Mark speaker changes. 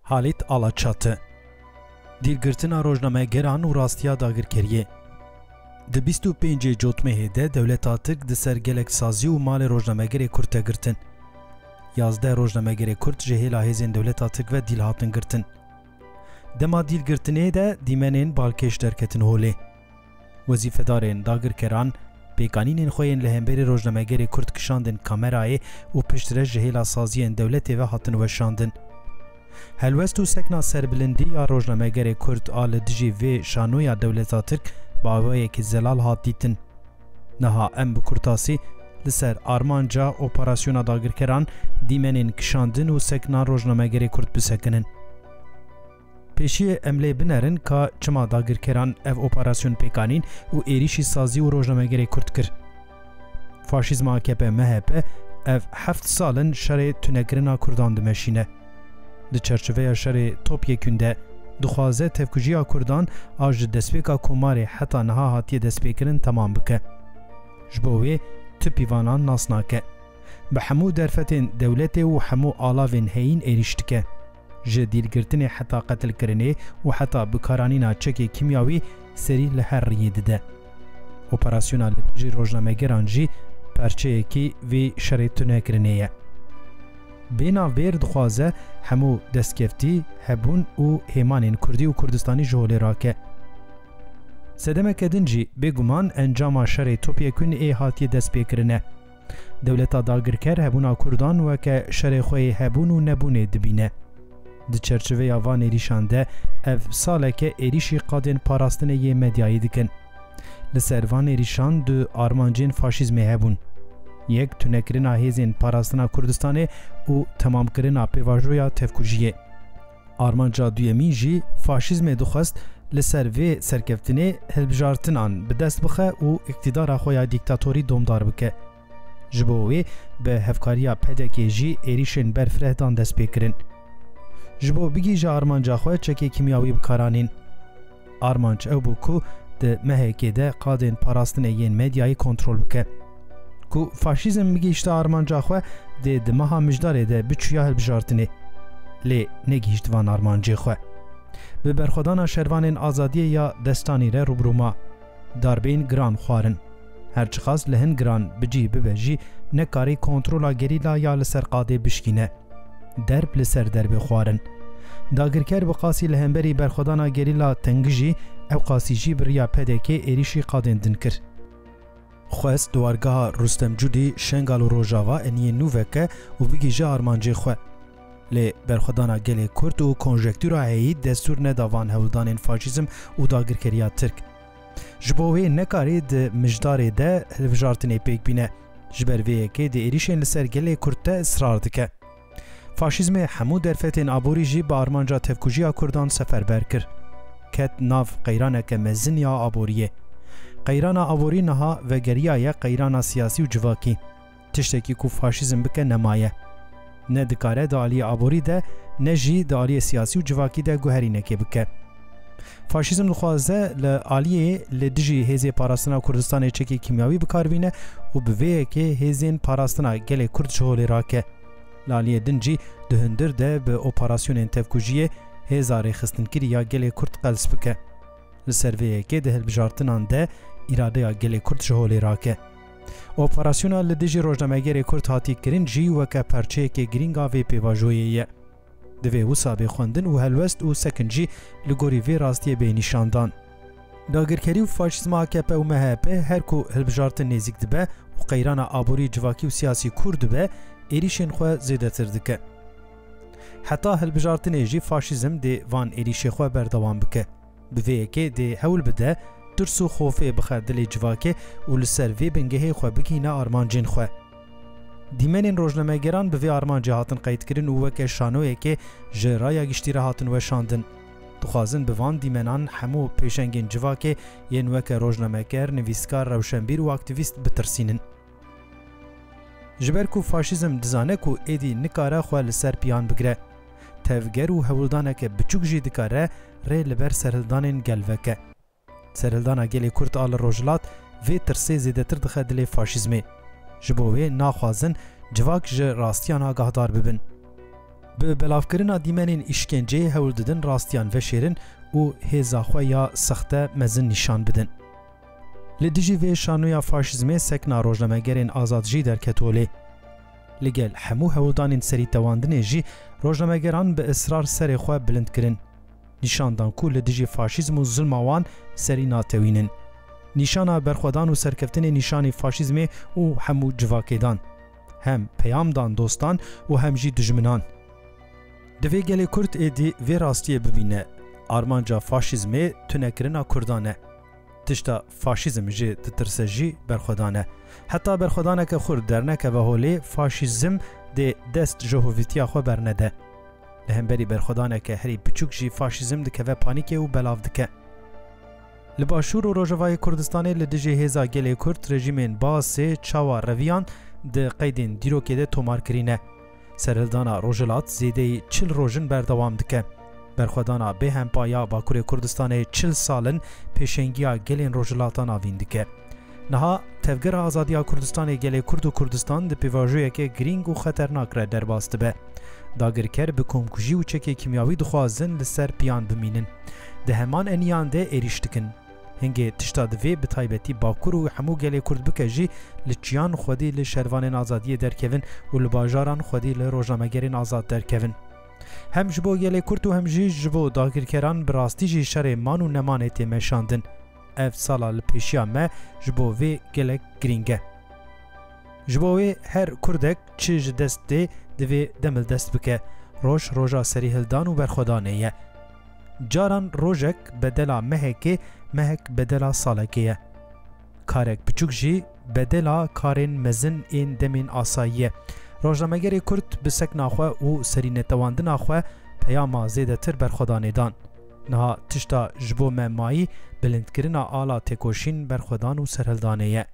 Speaker 1: Halit Alaçatı Dilgirtina rojnamegeran û rastiya dagirkeriyê. Di 25 Cotmehê de Dewleta Tirk di ser gelek sazî û malê rojnamegerê Kurd te girtin. 11 rojnamegerê Kurd ji hêla hêzên Dewleta Tirk ve dîl hatin girtin. Dema dîlgirtinê de dîmenên balkêş derketin holê. Wezîfedarên dagirkeran pêkanînên xwe yên li hemberî rojnamegerê Kurd kişandin kamerayê û piştre ji hêla saziyên dewletê ve hatin weşandin. Helwest û sekna serbilindî ya rojnamegerê Kurd a li dijî vê şanoya Dewleta Tirk baweyekî zelal hat dîtin. Niha em bi kurtasî li ser armanca operasyona dagirkeran dîmenên kişandin û sekna rojnamegerê Kurd bisekinin. Pêşiyê em lê binerin ka çima dagirkeran ev operasyon pêkanîn û êrişî sazî û rojnamegerê Kurd kir. Faşîzma AKP MHP ev 7 salin şerê tunekirina Kurdan dimeşîne. Di çerçeveya şerê topyekûn de dixwaze tevkujiya Kurdan a ji destpêka komarê heta niha hatiye destpêkirin temam bike. Ji bo wê tu pîvanan nas nake. Bi hemû derfetên dewletê û hemû alavên heyîn êriş dike. Ji dîlgirtinê heta qetilkirinê û heta bikaranîna çekê kimyawî serî li her riyê dide. Operasyona li dijî rojnamegeran jî perçeyekî vê şerê tunekirinê ye. Bênav bêr dixwaze hemû destkeftî, hebûn û hêmanên Kurdî û Kurdistanî ji holê rake. Sedemeke din jî bêguman encama şerê topyekûn ê hatiye destpêkirine. Dewleta dagirker hebûna Kurdan weke şerê xwe yê hebûn û nebûnê dibîne. Di çerçeveya van êrîşan de ev saleke êrişî qadên parastinê yê medyayê dikin. Li ser van êrîşan du armancên faşîzmê hebûn. Yek tunekirina hêzên parastina Kurdistanê û temamkirina pêvajoya tevkujiyê. Armanca duyemîn jî faşîzmê dixwest li ser vê serkeftinê hilbijartinan bi dest bixe û iktidara xwe ya dîktatorî domdar bike. Ji bo wê bi hevkariya pedekê jî êrişên berfirehdan dest pêkirin. Ji bo bigîje armanca xwe çekê kimyawî bikaranîn. Armanc ew bû ku di mehekê de qadên parastinê yên medyayê kontrol bike. Ku faşîzm bigîşte armanca xwe dê di meha mijdarê de biçûya hilbijartinê. Lê negîşt van armancê xwe. Bi berxwedana şervanên azadiyê ya destanî re rûbrûma. Darbên giran xwarin. Her çi xas li hin giran bicî bibe jî nekarî kontrola gerîla ya li ser qadê bişkîne. Derb li ser derbê xwarin. Dagirker bi qasî li hemberî berxwedana gerîla tengî jî ew qasî jî bi riya pedekê êrişî qadên din kir. Xwest duwargeha Rustem Cudî Şengal û Rojava eniyê nû veke û bigîje armancê xwe. Lê berxwedana gelê Kurd û konjektûra heyî destûr neda van hewldanên faşîzm û dagirkeriya Tirk. Ji bo wê nekarê di mijdarê de hilbijartinê pêk bîne. Ji ber vê yekê di êrişên li ser gelê Kurd te israr dike. Faşîzmê hemû derfetên aborî jî bi armanca tevkujiya Kurdan seferber kir. Ket nav qeyraneke mezin ya aboriyê. Qeyrana aborî niha vegeriya ye qeyrana siyasî û civakî. Tiştekî ku faşîzm bike nemaye. Ne dikare di aliyê aborî de ne jî di aliyê siyasî û civakî de guherînekê bike. Faşîzm dixwaze li aliyê li dijî hêzê parastina Kurdistanê çekê kimyawî bikarbîne û bi vê yekê hêzên parastina gelê Kurd ji holê rake. Li aliyê din jî di hundir de bi operasyonên tevkujiyê hêza rêxistinkirî ya gelê Kurd qels bike. Li ser vê yekê di hilbijartinan de îradeya gelê Kurd ji holê rake. Operasyona li dijî rojnamegerê Kurd hatî kirin jî weke perçeyekê girînga vê pêvajoyê ye. Divê wisa bêxwendin û helwest û sekin jî li gorî vê rastiyê bênîşandan. Dagirkerî û faşîzma AKP û MHP her ku hilbijartin nêzik dibe û qeyrana aborî civakî û siyasî kûr dibe êrişên xwe zêdetir dike. Heta hilbijartinê jî faşîzm dê van êrişê xwe berdewam bike. Bi vê yekê dê hewl bide tirs û xofê bixe dilê civakê û li ser vê bingehê xwe bigîne armancên xwe. Dîmenên rojnamegeran bi vê armancê hatin qeydkirin û weke şanoyekê ji raya giştî re hatin weşandin. Dixwazin bi van dîmenan hemû pêşengên civakê yên weke rojnameger, nivîskar, rewşenbîr û aktivîst bitirsînin. Ji ber ku faşîzm dizane ku êdî nikare xwe li ser piyan bigire. Tevger û hewldaneke biçûk jî dikare rê li ber serhildanên gel veke. Serhildana gelê Kurd a li Rojhilat vê tirsê zêdetir dixe dilê faşîzmê. Ji bo wê naxwazin civak ji rastiyan agahdar bibin. به بلافکرنا دیمنین işkenceye هول ددن راستیان وشیرن و هزاخوا یا سخته مزن نشان بدن. لدیجی و شانویا فاشیزمه سکنا روزنامه‌گرین آزادجی در کتوله. لگل همو هولدانین سری تواندن جی روزنامه‌گران به اصرار سر خو بلند کرن. نشاندان کو لدیجی فاشیزم و ظلم وان سری ناتوینن. نشانا برخودان و سرکفتن نشانی فاشیزم و همو جواکیدان. هم پیامدان دوستان و هم جی دجمنان. دوی گلی کرد ایدی وی راستیه ببینه. آرمانجا فاشیزمه تنکرنا کردانه. تشتا فاشیزم جی تترسه جی برخودانه. حتی برخودانه که خورد درنه که وحوله فاشیزم ده دست جهویتیا خو برنده. لهمبری برخودانه که هری بچوک جی فاشیزم ده که و پانیکه و بلاف دکه. لباشور و روژوای کردستانه لدجه هزا گلی کرد رژیمین باسه چاوا رویان ده قیدین دیروکه ده تومار کرینه. سرهلدانا روژلات زیده 40 روژن بردوام دکه. برخودانا به همپایا باکوری کردستان 40 سالن پیشنگیا گلین روژلاتان آوین دکه. نها تفگر آزادیا کردستان گلی کرد و کردستان ده پیواجویه که گرینگ و خطرناک را در باسته به. داگرکر به کمکوژی و چک کیمیاوی دخوازن لسر پیان بمینن. ده همان انیان ده ایریشتکن. هنگه تشتا دوی به تایبتی باکور و همو گلی کرد بکجی لچیان خودی لشروان آزادی درکوین و لباجاران خودی لروژنامه‌گرین آزاد درکوین. هم جبو گلی کرد و هم جبو داگرکران براستی جی شر مان و نمانتی مشاندن. اف سالا لپیشیا ما جبو وی گلک گرینگه. جبو وی هر کردک چیج دست ده دوی دمل دست بکه روش روژا سری هلدان و برخودانه. جاران روژک بدلا مهکه مهک بدلا سالکیه. کارک بچوک جی بدلا کارین مزن این دمین آساییه. روزنامه‌گر کرد به سک ناخواه و سری نتواندن ناخواه پیاما زیده تر برخودانه دان. نها تشتا جبو ممایی بلندکرنا آلا تکوشین برخودان و سرهلدانه